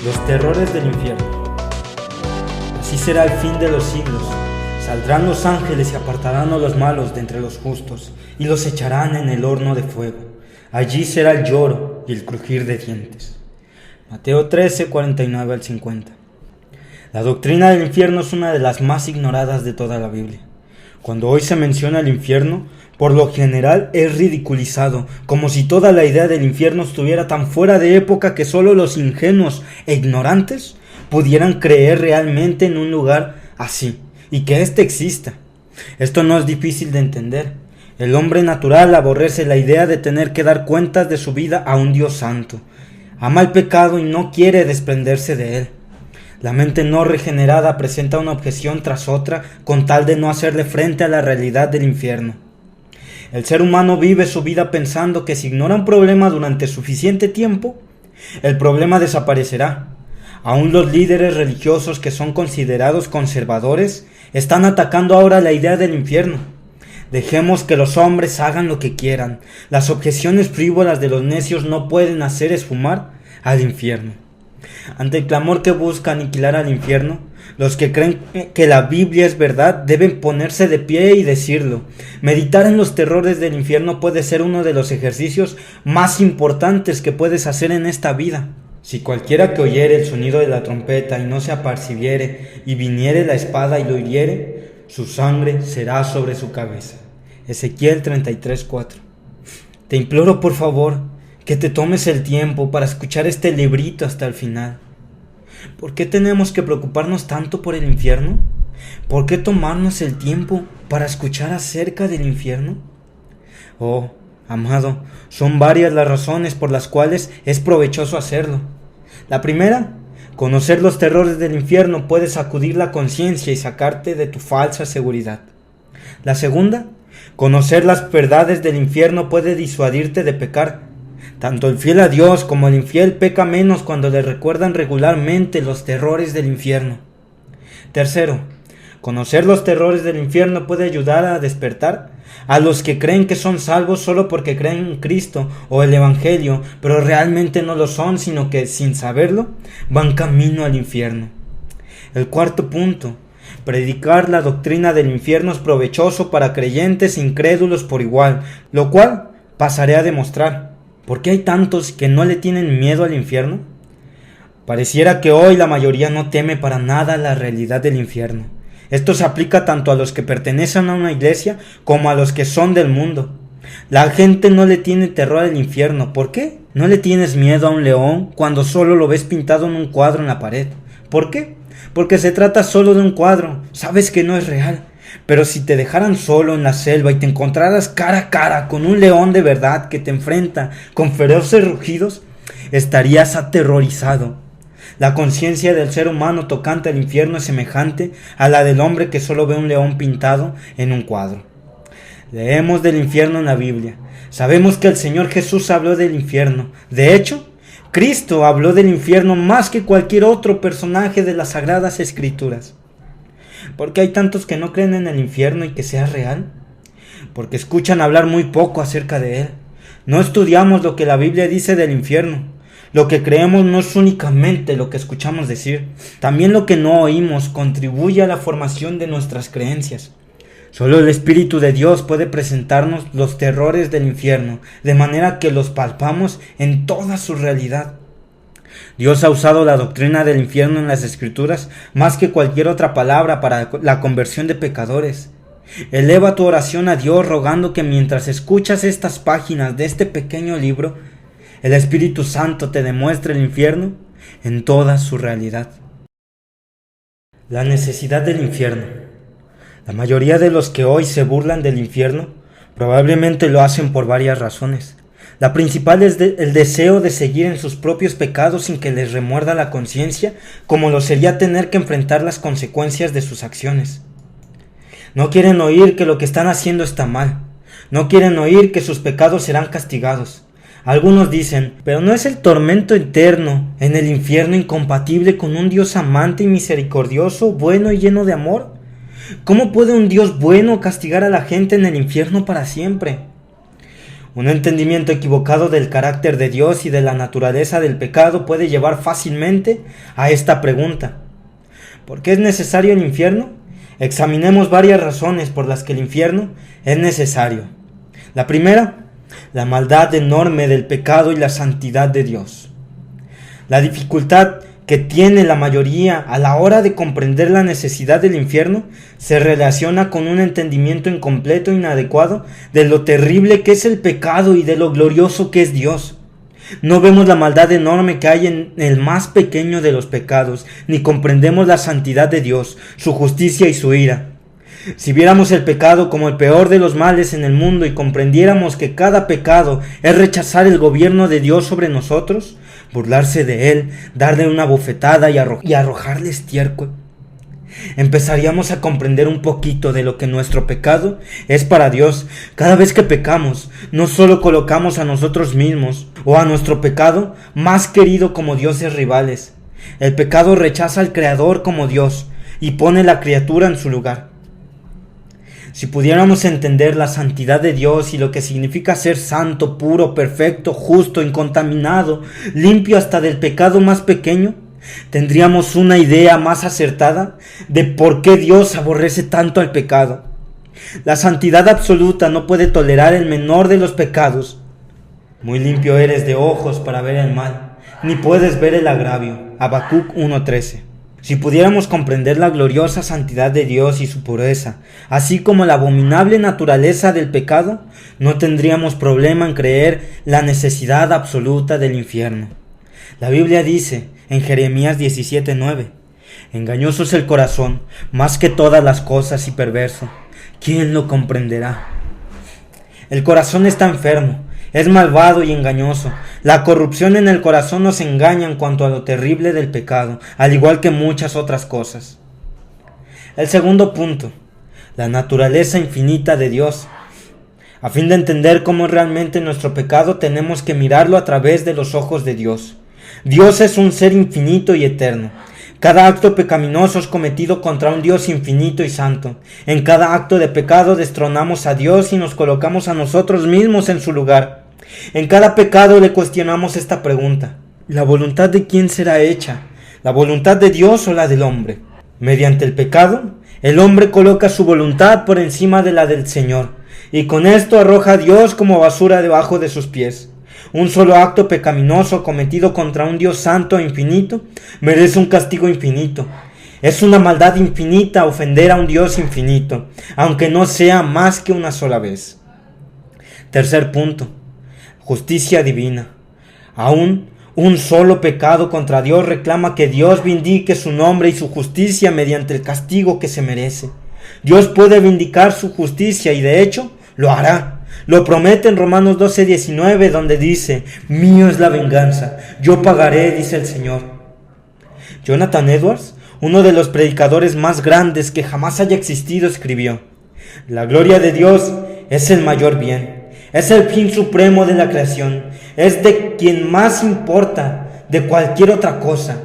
Los terrores del infierno. Así será el fin de los siglos. Saldrán los ángeles y apartarán a los malos de entre los justos, y los echarán en el horno de fuego. Allí será el lloro y el crujir de dientes. Mateo 13, 49 al 50. La doctrina del infierno es una de las más ignoradas de toda la Biblia. Cuando hoy se menciona el infierno, por lo general es ridiculizado, como si toda la idea del infierno estuviera tan fuera de época que solo los ingenuos e ignorantes pudieran creer realmente en un lugar así, y que éste exista. Esto no es difícil de entender. El hombre natural aborrece la idea de tener que dar cuentas de su vida a un Dios santo. Ama el pecado y no quiere desprenderse de él. La mente no regenerada presenta una objeción tras otra con tal de no hacerle frente a la realidad del infierno. El ser humano vive su vida pensando que si ignora un problema durante suficiente tiempo, el problema desaparecerá. Aún los líderes religiosos que son considerados conservadores están atacando ahora la idea del infierno. Dejemos que los hombres hagan lo que quieran. Las objeciones frívolas de los necios no pueden hacer esfumar al infierno. Ante el clamor que busca aniquilar al infierno, los que creen que la Biblia es verdad deben ponerse de pie y decirlo. Meditar en los terrores del infierno puede ser uno de los ejercicios más importantes que puedes hacer en esta vida. Si cualquiera que oyere el sonido de la trompeta y no se apercibiere, y viniere la espada y lo hiriere, su sangre será sobre su cabeza. Ezequiel 33:4. Te imploro por favor que te tomes el tiempo para escuchar este librito hasta el final. ¿Por qué tenemos que preocuparnos tanto por el infierno? ¿Por qué tomarnos el tiempo para escuchar acerca del infierno? Oh, amado, son varias las razones por las cuales es provechoso hacerlo. La primera, conocer los terrores del infierno puede sacudir la conciencia y sacarte de tu falsa seguridad. La segunda, conocer las verdades del infierno puede disuadirte de pecar. Tanto el fiel a Dios como el infiel peca menos cuando le recuerdan regularmente los terrores del infierno. Tercero, conocer los terrores del infierno puede ayudar a despertar a los que creen que son salvos solo porque creen en Cristo o el Evangelio, pero realmente no lo son, sino que sin saberlo van camino al infierno. El cuarto punto, predicar la doctrina del infierno es provechoso para creyentes e incrédulos por igual, lo cual pasaré a demostrar. ¿Por qué hay tantos que no le tienen miedo al infierno? Pareciera que hoy la mayoría no teme para nada la realidad del infierno. Esto se aplica tanto a los que pertenecen a una iglesia como a los que son del mundo. La gente no le tiene terror al infierno. ¿Por qué? ¿No le tienes miedo a un león cuando solo lo ves pintado en un cuadro en la pared? ¿Por qué? Porque se trata solo de un cuadro. Sabes que no es real. Pero si te dejaran solo en la selva y te encontraras cara a cara con un león de verdad que te enfrenta con feroces rugidos, estarías aterrorizado. La conciencia del ser humano tocante al infierno es semejante a la del hombre que solo ve un león pintado en un cuadro. Leemos del infierno en la Biblia. Sabemos que el Señor Jesús habló del infierno. De hecho, Cristo habló del infierno más que cualquier otro personaje de las Sagradas Escrituras. ¿Por qué hay tantos que no creen en el infierno y que sea real? Porque escuchan hablar muy poco acerca de él. No estudiamos lo que la Biblia dice del infierno. Lo que creemos no es únicamente lo que escuchamos decir. También lo que no oímos contribuye a la formación de nuestras creencias. Solo el Espíritu de Dios puede presentarnos los terrores del infierno, de manera que los palpamos en toda su realidad. Dios ha usado la doctrina del infierno en las Escrituras más que cualquier otra palabra para la conversión de pecadores. Eleva tu oración a Dios rogando que mientras escuchas estas páginas de este pequeño libro, el Espíritu Santo te demuestre el infierno en toda su realidad. La necesidad del infierno. La mayoría de los que hoy se burlan del infierno probablemente lo hacen por varias razones. La principal es el deseo de seguir en sus propios pecados sin que les remuerda la conciencia, como lo sería tener que enfrentar las consecuencias de sus acciones. No quieren oír que lo que están haciendo está mal. No quieren oír que sus pecados serán castigados. Algunos dicen, pero ¿no es el tormento eterno en el infierno incompatible con un Dios amante y misericordioso, bueno y lleno de amor? ¿Cómo puede un Dios bueno castigar a la gente en el infierno para siempre? Un entendimiento equivocado del carácter de Dios y de la naturaleza del pecado puede llevar fácilmente a esta pregunta: ¿por qué es necesario el infierno? Examinemos varias razones por las que el infierno es necesario. La primera, la maldad enorme del pecado y la santidad de Dios. La dificultad que tiene la mayoría a la hora de comprender la necesidad del infierno se relaciona con un entendimiento incompleto e inadecuado de lo terrible que es el pecado y de lo glorioso que es Dios. No vemos la maldad enorme que hay en el más pequeño de los pecados, ni comprendemos la santidad de Dios, su justicia y su ira. Si viéramos el pecado como el peor de los males en el mundo y comprendiéramos que cada pecado es rechazar el gobierno de Dios sobre nosotros, burlarse de Él, darle una bofetada y arrojarle estiércol, empezaríamos a comprender un poquito de lo que nuestro pecado es para Dios. Cada vez que pecamos, no solo colocamos a nosotros mismos o a nuestro pecado más querido como dioses rivales. El pecado rechaza al Creador como Dios y pone la criatura en su lugar. Si pudiéramos entender la santidad de Dios y lo que significa ser santo, puro, perfecto, justo, incontaminado, limpio hasta del pecado más pequeño, tendríamos una idea más acertada de por qué Dios aborrece tanto al pecado. La santidad absoluta no puede tolerar el menor de los pecados. Muy limpio eres de ojos para ver el mal, ni puedes ver el agravio. Habacuc 1:13. Si pudiéramos comprender la gloriosa santidad de Dios y su pureza, así como la abominable naturaleza del pecado, no tendríamos problema en creer la necesidad absoluta del infierno. La Biblia dice en Jeremías 17:9: engañoso es el corazón, más que todas las cosas, y perverso. ¿Quién lo comprenderá? El corazón está enfermo, es malvado y engañoso. La corrupción en el corazón nos engaña en cuanto a lo terrible del pecado, al igual que muchas otras cosas. El segundo punto, la naturaleza infinita de Dios. A fin de entender cómo es realmente nuestro pecado, tenemos que mirarlo a través de los ojos de Dios. Dios es un ser infinito y eterno. Cada acto pecaminoso es cometido contra un Dios infinito y santo. En cada acto de pecado destronamos a Dios y nos colocamos a nosotros mismos en su lugar. En cada pecado le cuestionamos esta pregunta: ¿la voluntad de quién será hecha? ¿La voluntad de Dios o la del hombre? Mediante el pecado, el hombre coloca su voluntad por encima de la del Señor, y con esto arroja a Dios como basura debajo de sus pies. Un solo acto pecaminoso cometido contra un Dios santo e infinito merece un castigo infinito. Es una maldad infinita ofender a un Dios infinito, aunque no sea más que una sola vez. Tercer punto, justicia divina. Aún un solo pecado contra Dios reclama que Dios vindique su nombre y su justicia mediante el castigo que se merece. Dios puede vindicar su justicia y de hecho lo hará. Lo promete en Romanos 12:19, donde dice: mío es la venganza, yo pagaré, dice el Señor. Jonathan Edwards, uno de los predicadores más grandes que jamás haya existido, escribió: la gloria de Dios es el mayor bien, es el fin supremo de la creación, es de quien más importa de cualquier otra cosa.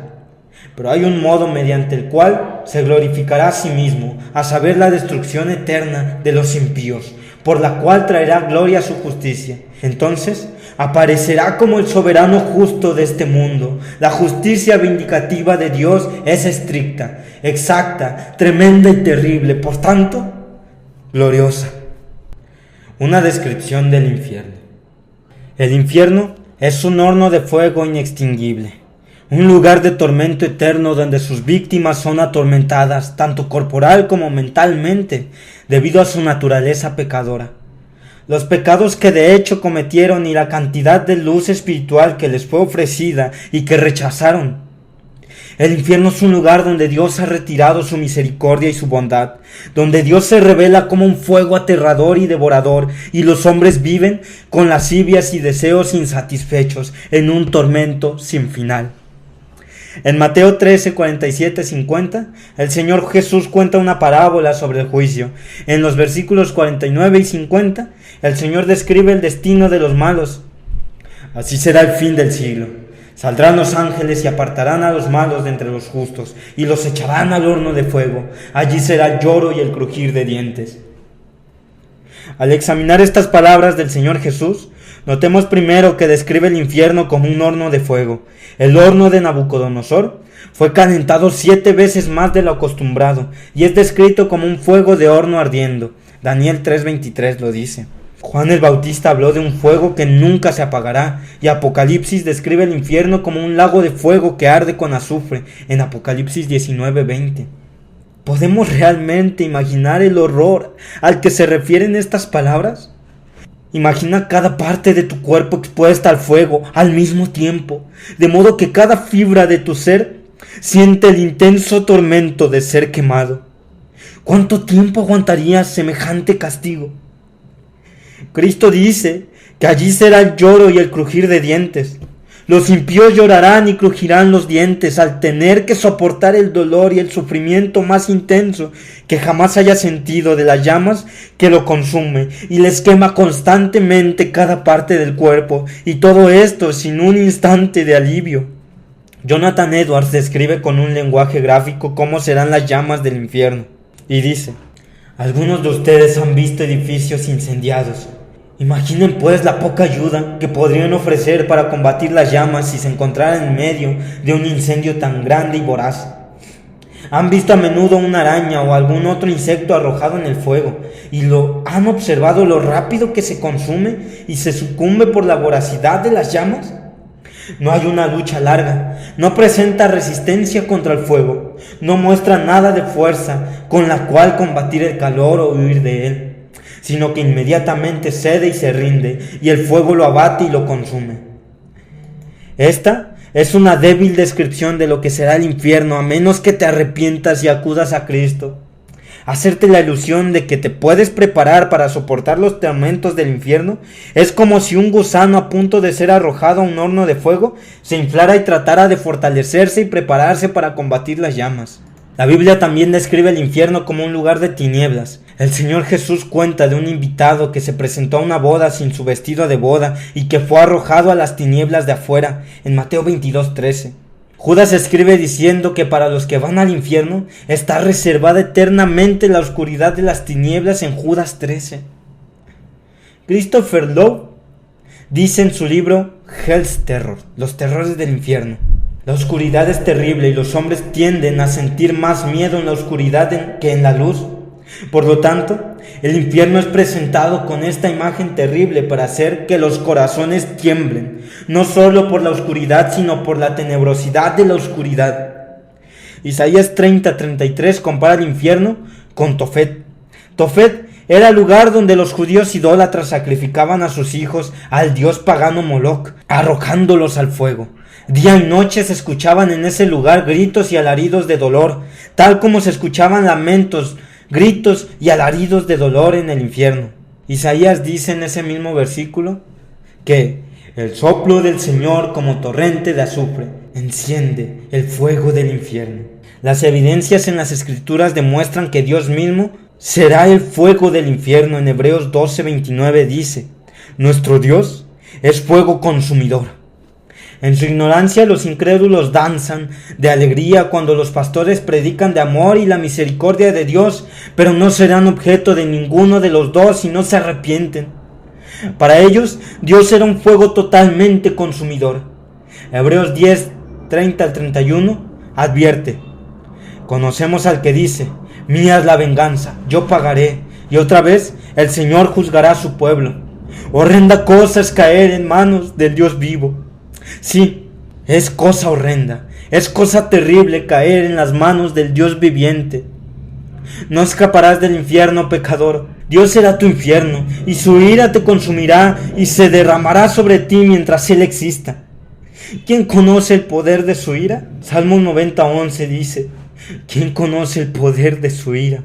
Pero hay un modo mediante el cual se glorificará a sí mismo, a saber, la destrucción eterna de los impíos, por la cual traerá gloria a su justicia. Entonces aparecerá como el soberano justo de este mundo. La justicia vindicativa de Dios es estricta, exacta, tremenda y terrible, por tanto, gloriosa. Una descripción del infierno. El infierno es un horno de fuego inextinguible, un lugar de tormento eterno donde sus víctimas son atormentadas tanto corporal como mentalmente debido a su naturaleza pecadora. Los pecados que de hecho cometieron y la cantidad de luz espiritual que les fue ofrecida y que rechazaron. El infierno es un lugar donde Dios ha retirado su misericordia y su bondad, donde Dios se revela como un fuego aterrador y devorador, y los hombres viven con lascivias y deseos insatisfechos en un tormento sin final. En Mateo 13, 47, 50, el Señor Jesús cuenta una parábola sobre el juicio. En los versículos 49 y 50, el Señor describe el destino de los malos. Así será el fin del siglo. Saldrán los ángeles y apartarán a los malos de entre los justos, y los echarán al horno de fuego. Allí será lloro y el crujir de dientes. Al examinar estas palabras del Señor Jesús, Notemos primero que describe el infierno como un horno de fuego. El horno de Nabucodonosor fue calentado 7 veces más de lo acostumbrado y es descrito como un fuego de horno ardiendo. Daniel 3:23 lo dice. Juan el Bautista habló de un fuego que nunca se apagará y Apocalipsis describe el infierno como un lago de fuego que arde con azufre en Apocalipsis 19:20. ¿Podemos realmente imaginar el horror al que se refieren estas palabras? Imagina cada parte de tu cuerpo expuesta al fuego al mismo tiempo, de modo que cada fibra de tu ser siente el intenso tormento de ser quemado. ¿Cuánto tiempo aguantarías semejante castigo? Cristo dice que allí será el lloro y el crujir de dientes. Los impíos llorarán y crujirán los dientes al tener que soportar el dolor y el sufrimiento más intenso que jamás haya sentido de las llamas que lo consume y les quema constantemente cada parte del cuerpo, y todo esto sin un instante de alivio. Jonathan Edwards describe con un lenguaje gráfico cómo serán las llamas del infierno y dice: algunos de ustedes han visto edificios incendiados. Imaginen pues la poca ayuda que podrían ofrecer para combatir las llamas si se encontraran en medio de un incendio tan grande y voraz. Han visto a menudo una araña o algún otro insecto arrojado en el fuego y han observado lo rápido que se consume y se sucumbe por la voracidad de las llamas. No hay una lucha larga, no presenta resistencia contra el fuego, no muestra nada de fuerza con la cual combatir el calor o huir de él, sino que inmediatamente cede y se rinde, y el fuego lo abate y lo consume. Esta es una débil descripción de lo que será el infierno, a menos que te arrepientas y acudas a Cristo. Hacerte la ilusión de que te puedes preparar para soportar los tormentos del infierno es como si un gusano a punto de ser arrojado a un horno de fuego se inflara y tratara de fortalecerse y prepararse para combatir las llamas. La Biblia también describe el infierno como un lugar de tinieblas. El Señor Jesús cuenta de un invitado que se presentó a una boda sin su vestido de boda y que fue arrojado a las tinieblas de afuera en Mateo 22:13. Judas escribe diciendo que para los que van al infierno está reservada eternamente la oscuridad de las tinieblas en Judas 13. Christopher Lowe dice en su libro Hell's Terror, los terrores del infierno: la oscuridad es terrible y los hombres tienden a sentir más miedo en la oscuridad que en la luz. Por lo tanto, el infierno es presentado con esta imagen terrible para hacer que los corazones tiemblen, no solo por la oscuridad, sino por la tenebrosidad de la oscuridad. Isaías 30:33 compara el infierno con Tofet. Tofet era el lugar donde los judíos idólatras sacrificaban a sus hijos al dios pagano Moloch, arrojándolos al fuego. Día y noche se escuchaban en ese lugar gritos y alaridos de dolor, tal como se escuchaban lamentos, gritos y alaridos de dolor en el infierno. Isaías dice en ese mismo versículo que el soplo del Señor como torrente de azufre enciende el fuego del infierno. Las evidencias en las Escrituras demuestran que Dios mismo será el fuego del infierno. En Hebreos 12:29 dice: nuestro Dios es fuego consumidor. En su ignorancia los incrédulos danzan de alegría cuando los pastores predican de amor y la misericordia de Dios, pero no serán objeto de ninguno de los dos si no se arrepienten. Para ellos, Dios era un fuego totalmente consumidor. Hebreos 10:30-31 advierte: conocemos al que dice: mía es la venganza, yo pagaré, y otra vez el Señor juzgará a su pueblo. Horrenda cosa es caer en manos del Dios vivo. Sí, es cosa horrenda, es cosa terrible caer en las manos del Dios viviente. No escaparás del infierno, pecador. Dios será tu infierno, y su ira te consumirá y se derramará sobre ti mientras Él exista. ¿Quién conoce el poder de su ira? Salmo 90:11 dice: ¿quién conoce el poder de su ira?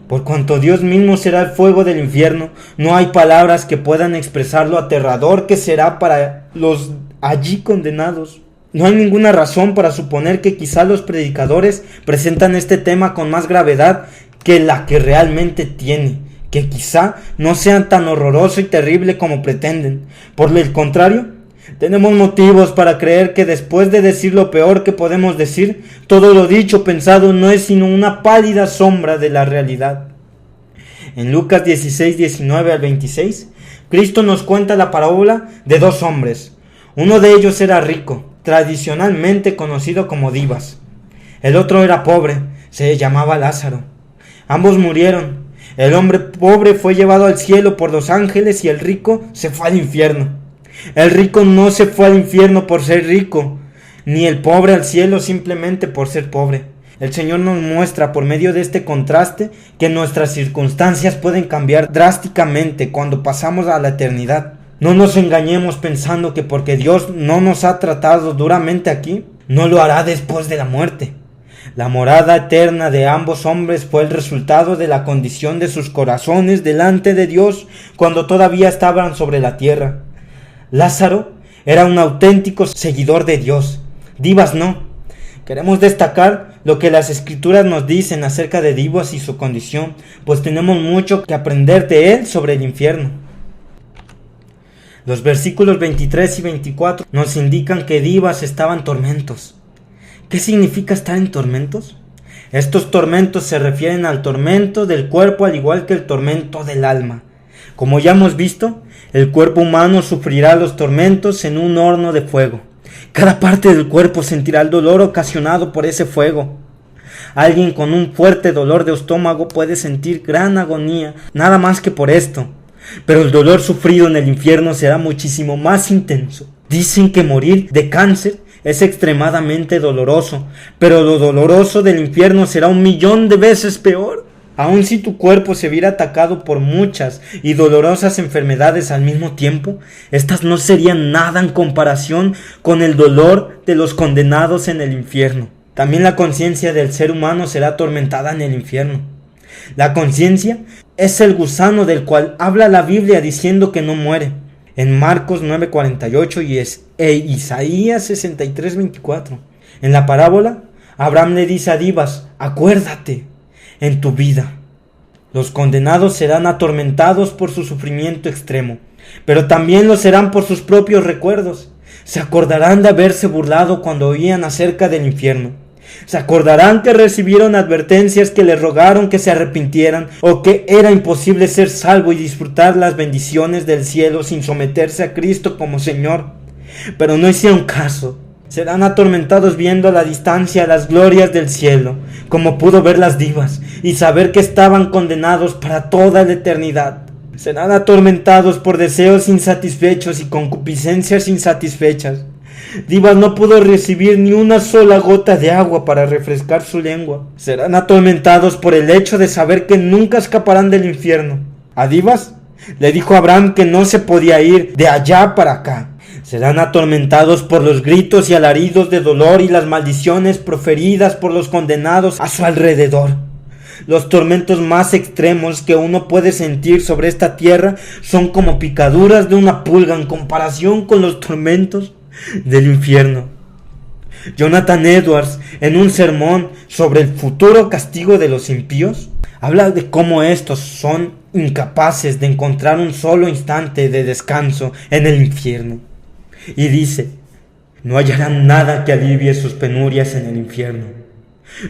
Por cuanto Dios mismo será el fuego del infierno, no hay palabras que puedan expresar lo aterrador que será para los allí condenados. No hay ninguna razón para suponer que quizá los predicadores presentan este tema con más gravedad que la que realmente tiene, que quizá no sea tan horroroso y terrible como pretenden. Por el contrario, tenemos motivos para creer que después de decir lo peor que podemos decir, todo lo dicho o pensado no es sino una pálida sombra de la realidad. En Lucas 16:19-26, Cristo nos cuenta la parábola de dos hombres. Uno de ellos era rico, tradicionalmente conocido como Dimas. El otro era pobre, se llamaba Lázaro. Ambos murieron. El hombre pobre fue llevado al cielo por los ángeles y el rico se fue al infierno. El rico no se fue al infierno por ser rico, ni el pobre al cielo simplemente por ser pobre. El Señor nos muestra por medio de este contraste que nuestras circunstancias pueden cambiar drásticamente cuando pasamos a la eternidad. No nos engañemos pensando que porque Dios no nos ha tratado duramente aquí, no lo hará después de la muerte. La morada eterna de ambos hombres fue el resultado de la condición de sus corazones delante de Dios cuando todavía estaban sobre la tierra. Lázaro era un auténtico seguidor de Dios. Dimas no. Queremos destacar lo que las escrituras nos dicen acerca de Dimas y su condición, pues tenemos mucho que aprender de él sobre el infierno. Los versículos 23 y 24 nos indican que Dimas estaba en tormentos. ¿Qué significa estar en tormentos? Estos tormentos se refieren al tormento del cuerpo al igual que el tormento del alma. Como ya hemos visto, el cuerpo humano sufrirá los tormentos en un horno de fuego. Cada parte del cuerpo sentirá el dolor ocasionado por ese fuego. Alguien con un fuerte dolor de estómago puede sentir gran agonía, nada más que por esto. Pero el dolor sufrido en el infierno será muchísimo más intenso. Dicen que morir de cáncer es extremadamente doloroso, pero lo doloroso del infierno será 1.000.000 de veces peor. Aun si tu cuerpo se viera atacado por muchas y dolorosas enfermedades al mismo tiempo, estas no serían nada en comparación con el dolor de los condenados en el infierno. También la conciencia del ser humano será atormentada en el infierno. La conciencia es el gusano del cual habla la Biblia diciendo que no muere. En Marcos 9:48 e Isaías 63:24. En la parábola, Abraham le dice a Dimas: acuérdate en tu vida. Los condenados serán atormentados por su sufrimiento extremo, pero también lo serán por sus propios recuerdos. Se acordarán de haberse burlado cuando oían acerca del infierno. Se acordarán que recibieron advertencias que les rogaron que se arrepintieran, o que era imposible ser salvo y disfrutar las bendiciones del cielo sin someterse a Cristo como Señor. Pero no hicieron caso. Serán atormentados viendo a la distancia las glorias del cielo, como pudo ver las Dimas, y saber que estaban condenados para toda la eternidad. Serán atormentados por deseos insatisfechos y concupiscencias insatisfechas. Dimas no pudo recibir ni una sola gota de agua para refrescar su lengua. Serán atormentados por el hecho de saber que nunca escaparán del infierno. A Dimas le dijo a Abraham que no se podía ir de allá para acá. Serán atormentados por los gritos y alaridos de dolor y las maldiciones proferidas por los condenados a su alrededor. Los tormentos más extremos que uno puede sentir sobre esta tierra son como picaduras de una pulga en comparación con los tormentos del infierno. Jonathan Edwards, en un sermón sobre el futuro castigo de los impíos, habla de cómo estos son incapaces de encontrar un solo instante de descanso en el infierno. Y dice: no hallarán nada que alivie sus penurias en el infierno.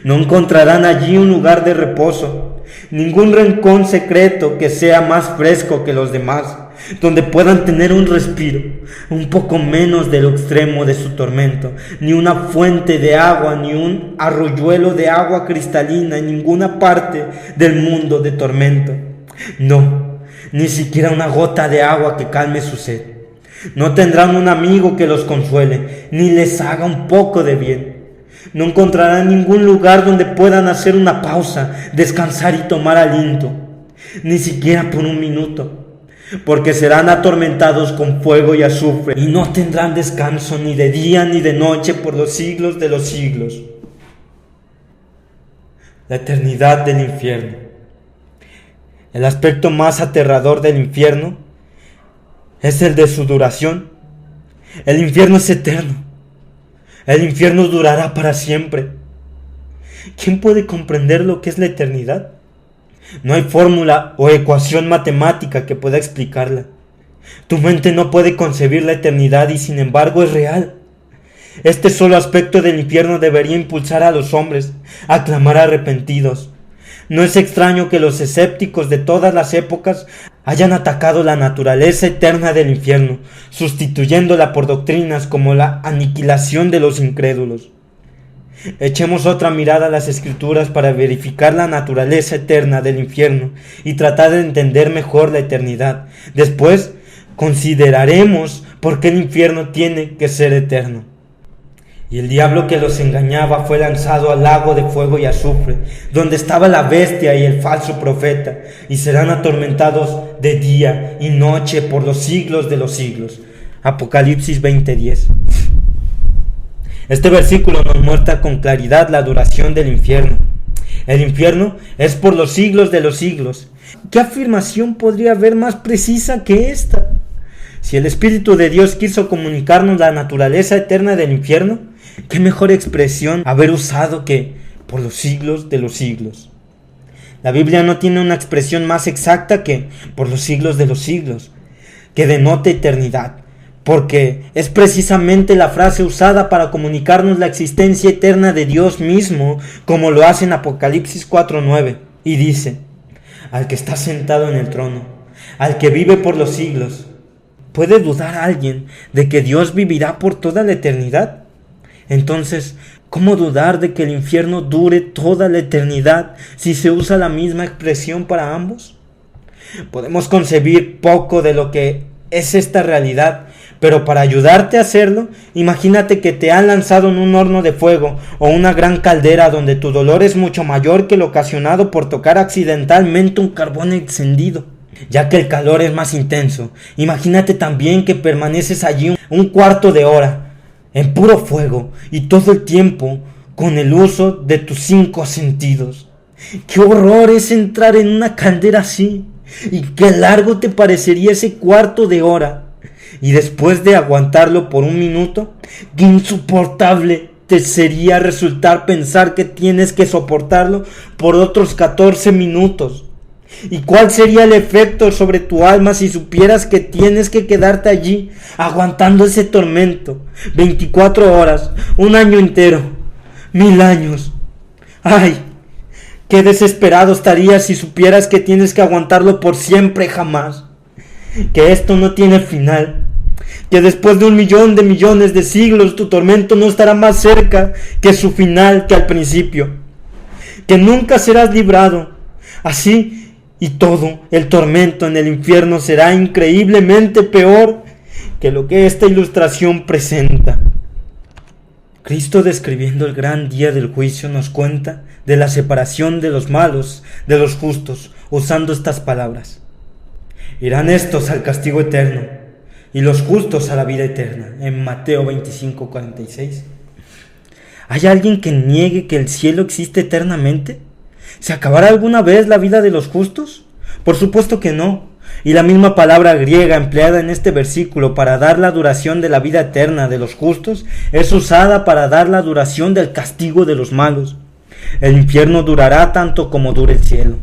No encontrarán allí un lugar de reposo, ningún rincón secreto que sea más fresco que los demás, donde puedan tener un respiro, un poco menos de lo extremo de su tormento, ni una fuente de agua, ni un arroyuelo de agua cristalina en ninguna parte del mundo de tormento. No, ni siquiera una gota de agua que calme su sed. No tendrán un amigo que los consuele, ni les haga un poco de bien. No encontrarán ningún lugar donde puedan hacer una pausa, descansar y tomar aliento, ni siquiera por un minuto, porque serán atormentados con fuego y azufre, y no tendrán descanso ni de día ni de noche por los siglos de los siglos. La eternidad del infierno. El aspecto más aterrador del infierno es el de su duración. El infierno es eterno. El infierno durará para siempre. ¿Quién puede comprender lo que es la eternidad? No hay fórmula o ecuación matemática que pueda explicarla. Tu mente no puede concebir la eternidad y sin embargo es real. Este solo aspecto del infierno debería impulsar a los hombres a clamar arrepentidos. No es extraño que los escépticos de todas las épocas hayan atacado la naturaleza eterna del infierno, sustituyéndola por doctrinas como la aniquilación de los incrédulos. Echemos otra mirada a las Escrituras para verificar la naturaleza eterna del infierno y tratar de entender mejor la eternidad. Después, consideraremos por qué el infierno tiene que ser eterno. Y el diablo que los engañaba fue lanzado al lago de fuego y azufre, donde estaba la bestia y el falso profeta, y serán atormentados de día y noche por los siglos de los siglos. Apocalipsis 20:10. Este versículo nos muestra con claridad la duración del infierno. El infierno es por los siglos de los siglos. ¿Qué afirmación podría haber más precisa que esta? Si el Espíritu de Dios quiso comunicarnos la naturaleza eterna del infierno, qué mejor expresión haber usado que por los siglos de los siglos. La Biblia no tiene una expresión más exacta que por los siglos de los siglos, que denote eternidad, porque es precisamente la frase usada para comunicarnos la existencia eterna de Dios mismo, como lo hace en Apocalipsis 4:9, y dice: al que está sentado en el trono, al que vive por los siglos. ¿Puede dudar alguien de que Dios vivirá por toda la eternidad? Entonces, ¿cómo dudar de que el infierno dure toda la eternidad si se usa la misma expresión para ambos? Podemos concebir poco de lo que es esta realidad, pero para ayudarte a hacerlo, imagínate que te han lanzado en un horno de fuego o una gran caldera donde tu dolor es mucho mayor que el ocasionado por tocar accidentalmente un carbón encendido, ya que el calor es más intenso. Imagínate también que permaneces allí un cuarto de hora, en puro fuego, y todo el tiempo con el uso de tus 5 sentidos. ¡Qué horror es entrar en una caldera así! ¿Y qué largo te parecería ese cuarto de hora? Y después de aguantarlo por 1 minuto, qué insoportable te sería resultar pensar que tienes que soportarlo por otros 14 minutos. ¿Y cuál sería el efecto sobre tu alma si supieras que tienes que quedarte allí aguantando ese tormento 24 horas, 1 año entero, 1000 años? ¡Ay! Qué desesperado estarías si supieras que tienes que aguantarlo por siempre jamás. Que esto no tiene final. Que después de 1.000.000 de millones de siglos tu tormento no estará más cerca que su final que al principio. Que nunca serás librado. Así y todo, el tormento en el infierno será increíblemente peor que lo que esta ilustración presenta. Cristo, describiendo el gran día del juicio, nos cuenta de la separación de los malos de los justos, usando estas palabras: irán estos al castigo eterno y los justos a la vida eterna, en Mateo 25:46. ¿Hay alguien que niegue que el cielo existe eternamente? ¿Se acabará alguna vez la vida de los justos? Por supuesto que no. Y la misma palabra griega empleada en este versículo para dar la duración de la vida eterna de los justos es usada para dar la duración del castigo de los malos. El infierno durará tanto como dure el cielo.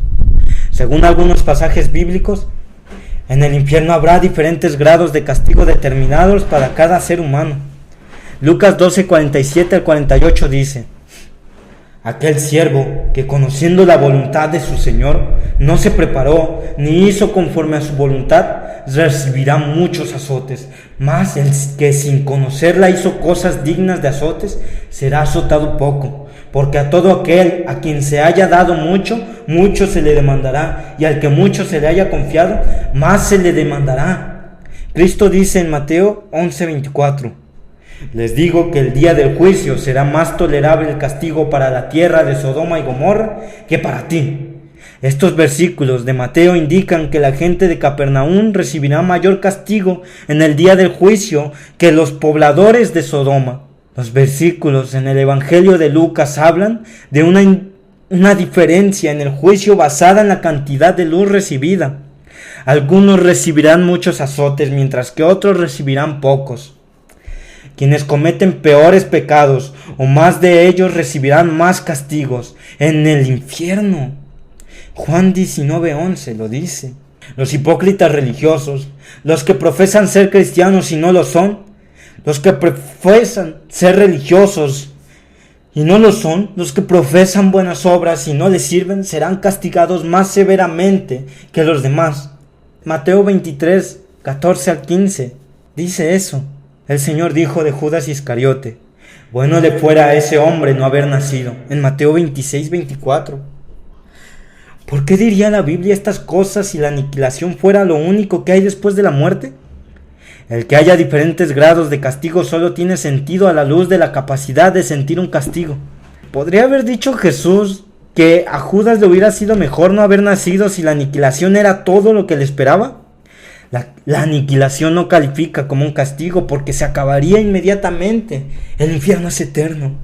Según algunos pasajes bíblicos, en el infierno habrá diferentes grados de castigo determinados para cada ser humano. Lucas 12:47-48 dice: aquel siervo que, conociendo la voluntad de su Señor, no se preparó ni hizo conforme a su voluntad, recibirá muchos azotes. Mas el que sin conocerla hizo cosas dignas de azotes, será azotado poco. Porque a todo aquel a quien se haya dado mucho, mucho se le demandará, y al que mucho se le haya confiado, más se le demandará. Cristo dice en Mateo 11:24: les digo que el día del juicio será más tolerable el castigo para la tierra de Sodoma y Gomorra que para ti. Estos versículos de Mateo indican que la gente de Capernaum recibirá mayor castigo en el día del juicio que los pobladores de Sodoma. Los versículos en el Evangelio de Lucas hablan de una diferencia en el juicio basada en la cantidad de luz recibida. Algunos recibirán muchos azotes, mientras que otros recibirán pocos. Quienes cometen peores pecados o más de ellos recibirán más castigos en el infierno. Juan 19:11 lo dice. Los hipócritas religiosos, los que profesan ser cristianos y no lo son, los que profesan ser religiosos y no lo son, los que profesan buenas obras y no les sirven, serán castigados más severamente que los demás. Mateo 23, 14 al 15, dice eso. El Señor dijo de Judas Iscariote: bueno le fuera a ese hombre no haber nacido. En Mateo 26, 24. ¿Por qué diría la Biblia estas cosas si la aniquilación fuera lo único que hay después de la muerte? El que haya diferentes grados de castigo solo tiene sentido a la luz de la capacidad de sentir un castigo. ¿Podría haber dicho Jesús que a Judas le hubiera sido mejor no haber nacido si la aniquilación era todo lo que le esperaba? La aniquilación no califica como un castigo porque se acabaría inmediatamente. El infierno es eterno.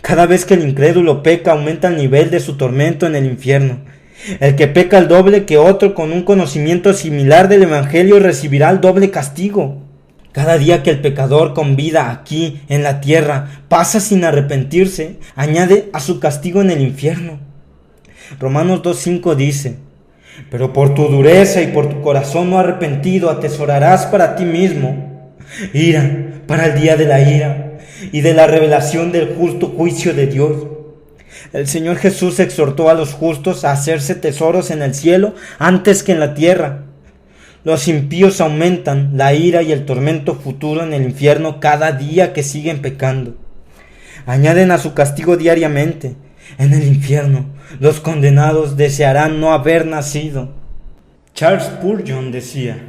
Cada vez que el incrédulo peca, aumenta el nivel de su tormento en el infierno. El que peca el doble que otro con un conocimiento similar del evangelio recibirá el doble castigo. Cada día que el pecador con vida aquí en la tierra pasa sin arrepentirse, añade a su castigo en el infierno. Romanos 2:5 dice: pero por tu dureza y por tu corazón no arrepentido atesorarás para ti mismo ira para el día de la ira y de la revelación del justo juicio de Dios. El Señor Jesús exhortó a los justos a hacerse tesoros en el cielo antes que en la tierra. Los impíos aumentan la ira y el tormento futuro en el infierno cada día que siguen pecando. Añaden a su castigo diariamente. En el infierno, los condenados desearán no haber nacido. Charles Spurgeon decía: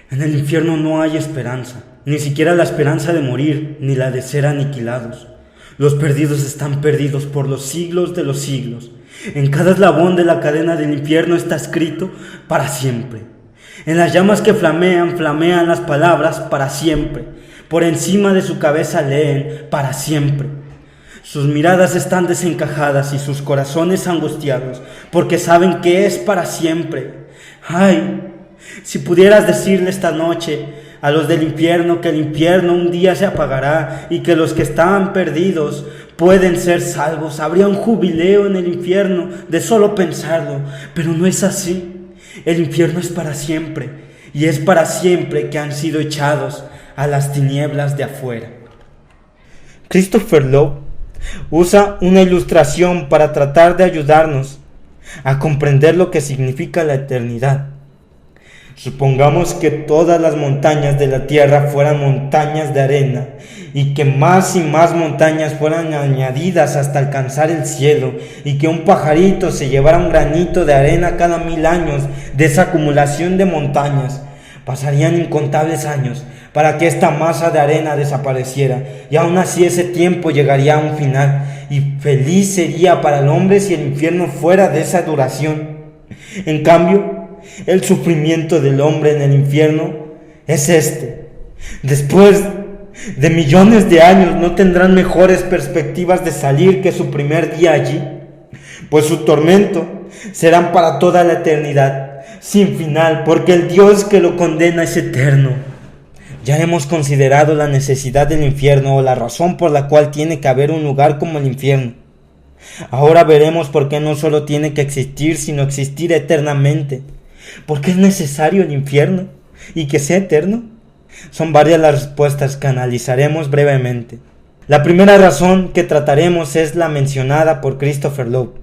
en el infierno no hay esperanza, ni siquiera la esperanza de morir, ni la de ser aniquilados. Los perdidos están perdidos por los siglos de los siglos. En cada eslabón de la cadena del infierno está escrito: para siempre. En las llamas que flamean, flamean las palabras: para siempre. Por encima de su cabeza leen: para siempre. Sus miradas están desencajadas y sus corazones angustiados, porque saben que es para siempre. ¡Ay! Si pudieras decirle esta noche a los del infierno que el infierno un día se apagará y que los que estaban perdidos pueden ser salvos, habría un jubileo en el infierno de solo pensarlo, pero no es así. El infierno es para siempre, y es para siempre que han sido echados a las tinieblas de afuera. Christopher Lowe usa una ilustración para tratar de ayudarnos a comprender lo que significa la eternidad. Supongamos que todas las montañas de la tierra fueran montañas de arena y que más y más montañas fueran añadidas hasta alcanzar el cielo, y que un pajarito se llevara un granito de arena cada 1000 años de esa acumulación de montañas. Pasarían incontables años para que esta masa de arena desapareciera, y aún así ese tiempo llegaría a un final, y feliz sería para el hombre si el infierno fuera de esa duración. En cambio, el sufrimiento del hombre en el infierno es este: después de millones de años no tendrán mejores perspectivas de salir que su primer día allí, pues su tormento serán para toda la eternidad, sin final, porque el Dios que lo condena es eterno. Ya hemos considerado la necesidad del infierno, o la razón por la cual tiene que haber un lugar como el infierno. Ahora veremos por qué no solo tiene que existir, sino existir eternamente. ¿Por qué es necesario el infierno y que sea eterno? Son varias las respuestas que analizaremos brevemente. La primera razón que trataremos es la mencionada por Christopher Lowe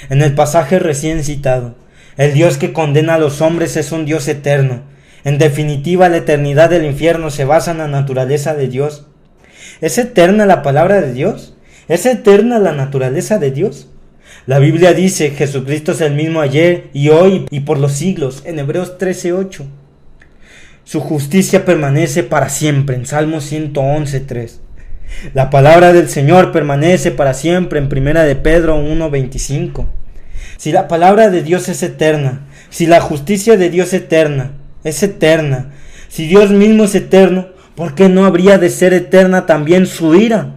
en el pasaje recién citado. El Dios que condena a los hombres es un Dios eterno. En definitiva, la eternidad del infierno se basa en la naturaleza de Dios. ¿Es eterna la palabra de Dios? ¿Es eterna la naturaleza de Dios? La Biblia dice: Jesucristo es el mismo ayer y hoy y por los siglos, en Hebreos 13:8. Su justicia permanece para siempre, en Salmos 111:3. La palabra del Señor permanece para siempre, en 1 de Pedro 1:25. Si la palabra de Dios es eterna, si la justicia de Dios es eterna, si Dios mismo es eterno, ¿por qué no habría de ser eterna también su ira?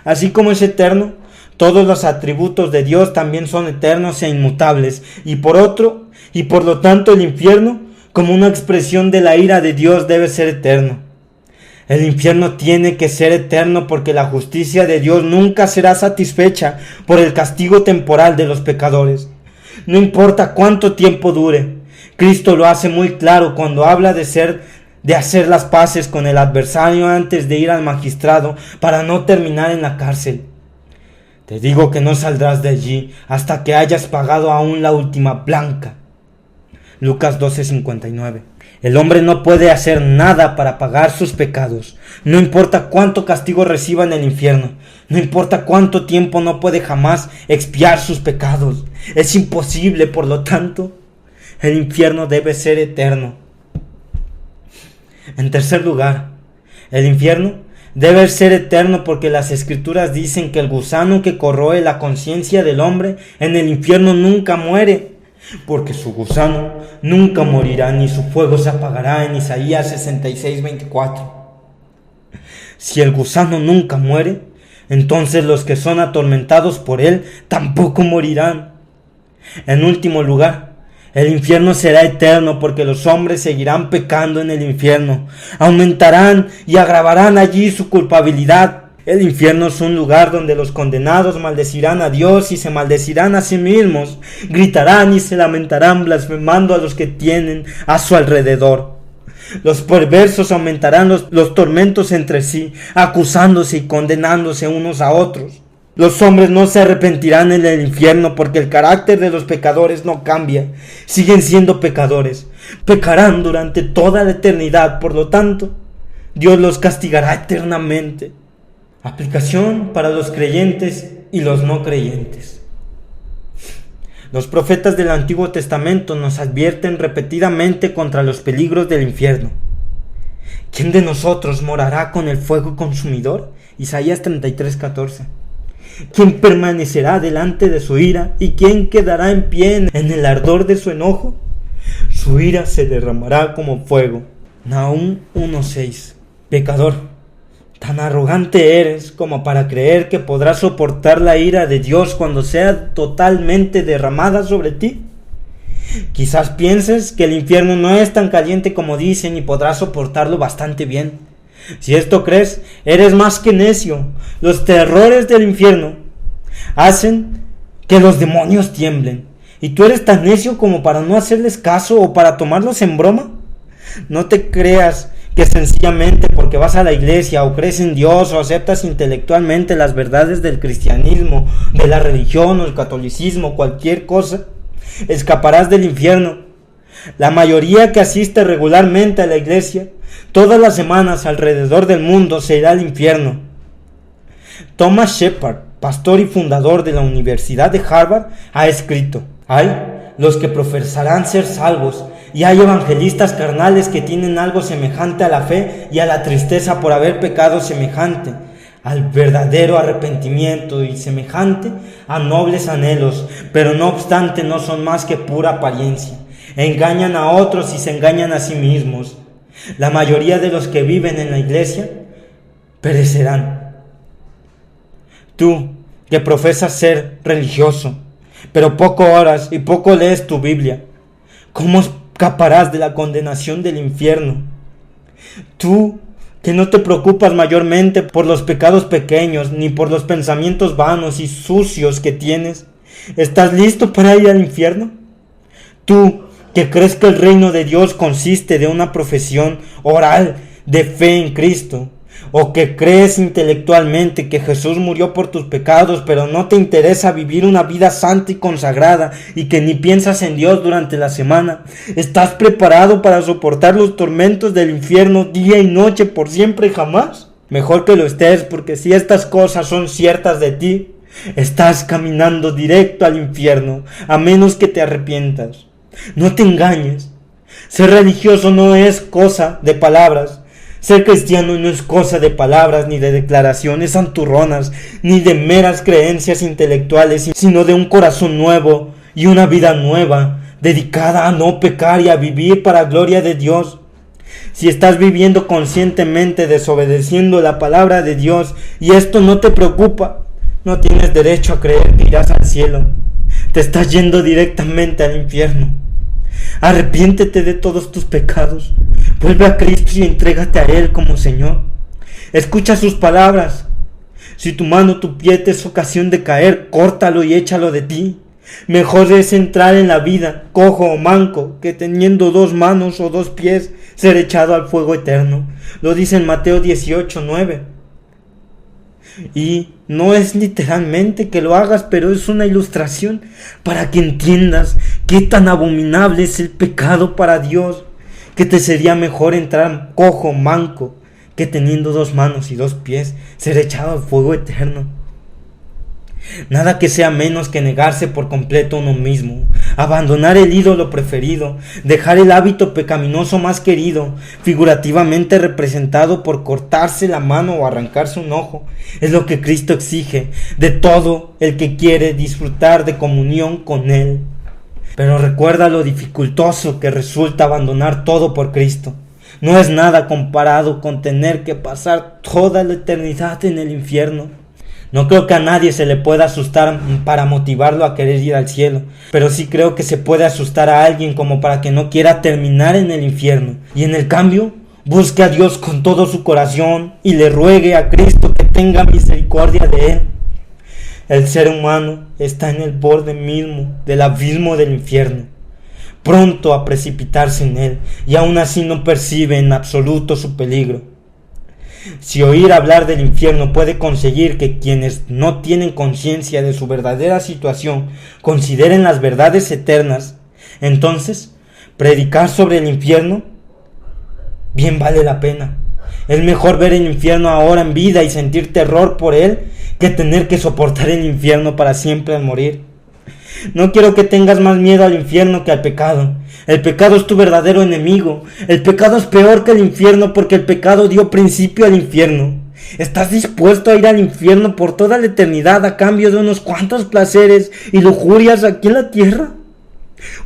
Así como es eterno, todos los atributos de Dios también son eternos e inmutables, y por lo tanto el infierno, como una expresión de la ira de Dios, debe ser eterno. El infierno tiene que ser eterno porque la justicia de Dios nunca será satisfecha por el castigo temporal de los pecadores. No importa cuánto tiempo dure. Cristo lo hace muy claro cuando habla de hacer las paces con el adversario antes de ir al magistrado para no terminar en la cárcel. Te digo que no saldrás de allí hasta que hayas pagado aún la última blanca. Lucas 12:59. El hombre no puede hacer nada para pagar sus pecados. No importa cuánto castigo reciba en el infierno. No importa cuánto tiempo, no puede jamás expiar sus pecados. Es imposible, por lo tanto, el infierno debe ser eterno. En tercer lugar, el infierno debe ser eterno porque las escrituras dicen que el gusano que corroe la conciencia del hombre en el infierno nunca muere. Porque su gusano nunca morirá ni su fuego se apagará, en Isaías 66:24. Si el gusano nunca muere, entonces los que son atormentados por él tampoco morirán. En último lugar, el infierno será eterno porque los hombres seguirán pecando en el infierno, aumentarán y agravarán allí su culpabilidad. El infierno es un lugar donde los condenados maldecirán a Dios y se maldecirán a sí mismos, gritarán y se lamentarán blasfemando a los que tienen a su alrededor. Los perversos aumentarán los tormentos entre sí, acusándose y condenándose unos a otros. Los hombres no se arrepentirán en el infierno porque el carácter de los pecadores no cambia, siguen siendo pecadores, pecarán durante toda la eternidad, por lo tanto, Dios los castigará eternamente. Aplicación para los creyentes y los no creyentes. Los profetas del Antiguo Testamento nos advierten repetidamente contra los peligros del infierno. ¿Quién de nosotros morará con el fuego consumidor? Isaías 33:14. ¿Quién permanecerá delante de su ira? ¿Y quién quedará en pie en el ardor de su enojo? Su ira se derramará como fuego. Nahum 1:6. Pecador, ¿tan arrogante eres como para creer que podrás soportar la ira de Dios cuando sea totalmente derramada sobre ti? Quizás pienses que el infierno no es tan caliente como dicen y podrás soportarlo bastante bien. Si esto crees, eres más que necio. Los terrores del infierno hacen que los demonios tiemblen. ¿Y tú eres tan necio como para no hacerles caso o para tomarlos en broma? No te creas que sencillamente porque vas a la iglesia o crees en Dios o aceptas intelectualmente las verdades del cristianismo, de la religión o el catolicismo, cualquier cosa, escaparás del infierno. La mayoría que asiste regularmente a la iglesia, todas las semanas alrededor del mundo, se irá al infierno. Thomas Shepard, pastor y fundador de la Universidad de Harvard, ha escrito: hay los que profesarán ser salvos, y hay evangelistas carnales que tienen algo semejante a la fe y a la tristeza por haber pecado, semejante al verdadero arrepentimiento y semejante a nobles anhelos, pero no obstante no son más que pura apariencia. Engañan a otros y se engañan a sí mismos. La mayoría de los que viven en la iglesia perecerán. Tú, que profesas ser religioso, pero poco oras y poco lees tu Biblia, ¿cómo escaparás de la condenación del infierno? Tú, que no te preocupas mayormente por los pecados pequeños, ni por los pensamientos vanos y sucios que tienes, ¿estás listo para ir al infierno? Tú, que crees que el reino de Dios consiste de una profesión oral de fe en Cristo, o que crees intelectualmente que Jesús murió por tus pecados, pero no te interesa vivir una vida santa y consagrada, y que ni piensas en Dios durante la semana, ¿estás preparado para soportar los tormentos del infierno día y noche por siempre y jamás? Mejor que lo estés, porque si estas cosas son ciertas de ti, estás caminando directo al infierno, a menos que te arrepientas. No te engañes. Ser religioso no es cosa de palabras. Ser cristiano no es cosa de palabras ni de declaraciones santurronas, ni de meras creencias intelectuales, sino de un corazón nuevo y una vida nueva, dedicada a no pecar y a vivir para gloria de Dios. Si estás viviendo conscientemente desobedeciendo la palabra de Dios y esto no te preocupa, no tienes derecho a creer que irás al cielo. Te estás yendo directamente al infierno. Arrepiéntete de todos tus pecados. Vuelve a Cristo y entrégate a Él como Señor. Escucha sus palabras. Si tu mano o tu pie te es ocasión de caer, córtalo y échalo de ti. Mejor es entrar en la vida, cojo o manco, que teniendo 2 manos o 2 pies, ser echado al fuego eterno. Lo dice en Mateo 18:9. Y no es literalmente que lo hagas, pero es una ilustración para que entiendas ¿Qué tan abominable es el pecado para Dios? Que te sería mejor entrar cojo, manco, que teniendo 2 manos y 2 pies, ser echado al fuego eterno. Nada que sea menos que negarse por completo a uno mismo, abandonar el ídolo preferido, dejar el hábito pecaminoso más querido, figurativamente representado por cortarse la mano o arrancarse un ojo, es lo que Cristo exige de todo el que quiere disfrutar de comunión con Él. Pero recuerda lo dificultoso que resulta abandonar todo por Cristo. No es nada comparado con tener que pasar toda la eternidad en el infierno. No creo que a nadie se le pueda asustar para motivarlo a querer ir al cielo, pero sí creo que se puede asustar a alguien como para que no quiera terminar en el infierno, y en el cambio busque a Dios con todo su corazón y le ruegue a Cristo que tenga misericordia de él. El ser humano está en el borde mismo del abismo del infierno, pronto a precipitarse en él, y aún así no percibe en absoluto su peligro. Si oír hablar del infierno puede conseguir que quienes no tienen conciencia de su verdadera situación consideren las verdades eternas, entonces predicar sobre el infierno bien vale la pena. Es mejor ver el infierno ahora en vida y sentir terror por él que tener que soportar el infierno para siempre al morir. No quiero que tengas más miedo al infierno que al pecado. El pecado es tu verdadero enemigo. El pecado es peor que el infierno porque el pecado dio principio al infierno. ¿Estás dispuesto a ir al infierno por toda la eternidad a cambio de unos cuantos placeres y lujurias aquí en la tierra?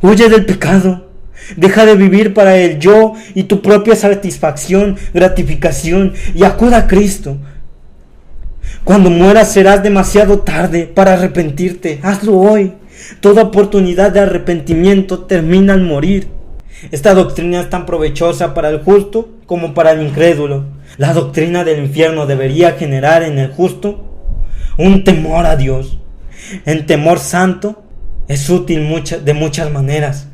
Huye del pecado. Deja de vivir para el yo y tu propia satisfacción, gratificación, y acuda a Cristo. Cuando mueras serás demasiado tarde para arrepentirte. Hazlo hoy. Toda oportunidad de arrepentimiento termina al morir. Esta doctrina es tan provechosa para el justo como para el incrédulo. La doctrina del infierno debería generar en el justo un temor a Dios. El temor santo es útil de muchas maneras.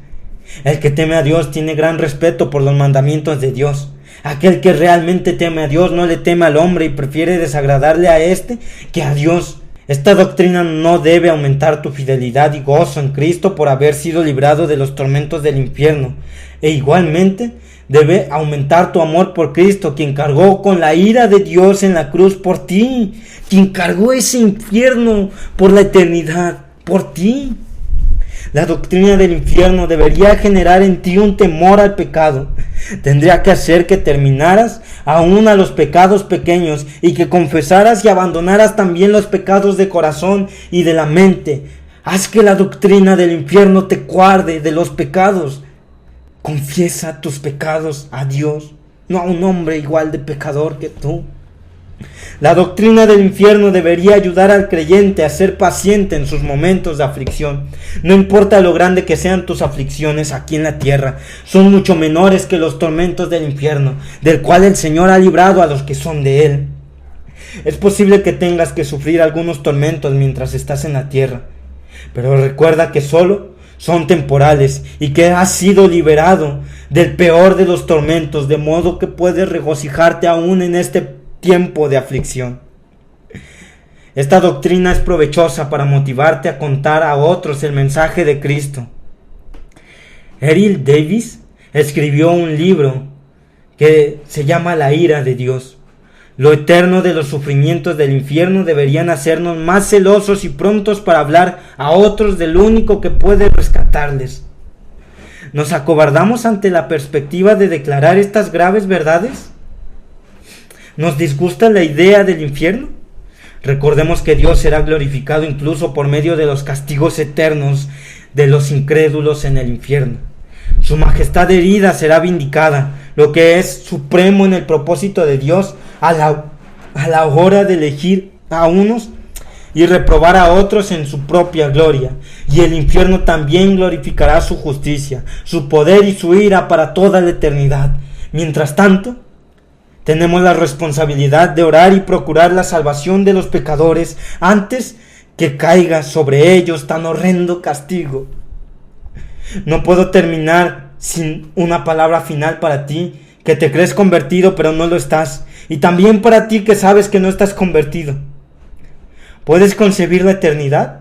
El que teme a Dios tiene gran respeto por los mandamientos de Dios. Aquel que realmente teme a Dios no le teme al hombre y prefiere desagradarle a éste que a Dios. Esta doctrina no debe aumentar tu fidelidad y gozo en Cristo por haber sido librado de los tormentos del infierno, e igualmente debe aumentar tu amor por Cristo, quien cargó con la ira de Dios en la cruz por ti, quien cargó ese infierno por la eternidad, por ti. La doctrina del infierno debería generar en ti un temor al pecado. Tendría que hacer que terminaras aún a los pecados pequeños y que confesaras y abandonaras también los pecados de corazón y de la mente. Haz que la doctrina del infierno te guarde de los pecados. Confiesa tus pecados a Dios, no a un hombre igual de pecador que tú. La doctrina del infierno debería ayudar al creyente a ser paciente en sus momentos de aflicción. No importa lo grande que sean tus aflicciones aquí en la tierra, son mucho menores que los tormentos del infierno, del cual el Señor ha librado a los que son de Él. Es posible que tengas que sufrir algunos tormentos mientras estás en la tierra, pero recuerda que solo son temporales y que has sido liberado del peor de los tormentos, de modo que puedes regocijarte aún en este tiempo de aflicción. Esta doctrina es provechosa para motivarte a contar a otros el mensaje de Cristo. Errol Davis escribió un libro que se llama La ira de Dios. Lo eterno de los sufrimientos del infierno deberían hacernos más celosos y prontos para hablar a otros del único que puede rescatarles. ¿Nos acobardamos ante la perspectiva de declarar estas graves verdades? ¿Nos disgusta la idea del infierno? Recordemos que Dios será glorificado incluso por medio de los castigos eternos de los incrédulos en el infierno. Su majestad herida será vindicada, lo que es supremo en el propósito de Dios a la hora de elegir a unos y reprobar a otros en su propia gloria. Y el infierno también glorificará su justicia, su poder y su ira para toda la eternidad. Mientras tanto, tenemos la responsabilidad de orar y procurar la salvación de los pecadores antes que caiga sobre ellos tan horrendo castigo. No puedo terminar sin una palabra final para ti, que te crees convertido pero no lo estás, y también para ti que sabes que no estás convertido. ¿Puedes concebir la eternidad?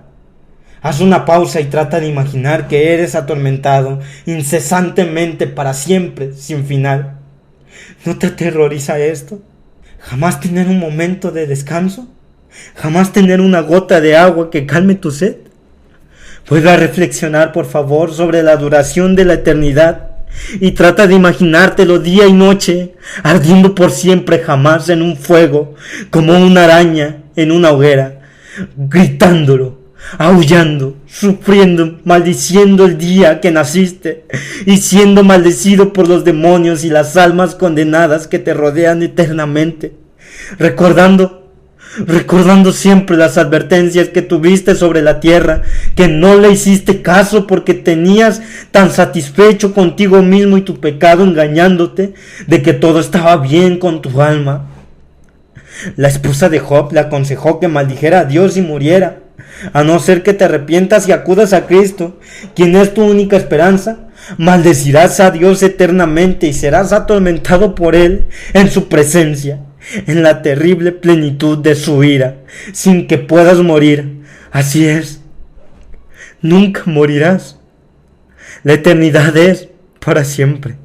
Haz una pausa y trata de imaginar que eres atormentado incesantemente para siempre, sin final. ¿No te aterroriza esto? ¿Jamás tener un momento de descanso? ¿Jamás tener una gota de agua que calme tu sed? Vuelve a reflexionar, por favor, sobre la duración de la eternidad y trata de imaginártelo día y noche, ardiendo por siempre jamás en un fuego, como una araña en una hoguera, gritándolo, aullando, sufriendo, maldiciendo el día que naciste y siendo maldecido por los demonios y las almas condenadas que te rodean eternamente, recordando siempre las advertencias que tuviste sobre la tierra, que no le hiciste caso porque tenías tan satisfecho contigo mismo y tu pecado engañándote de que todo estaba bien con tu alma. La esposa de Job le aconsejó que maldijera a Dios y muriera, a no ser que te arrepientas y acudas a Cristo, quien es tu única esperanza. Maldecirás a Dios eternamente y serás atormentado por Él en su presencia, en la terrible plenitud de su ira, sin que puedas morir. Así es, nunca morirás. La eternidad es para siempre.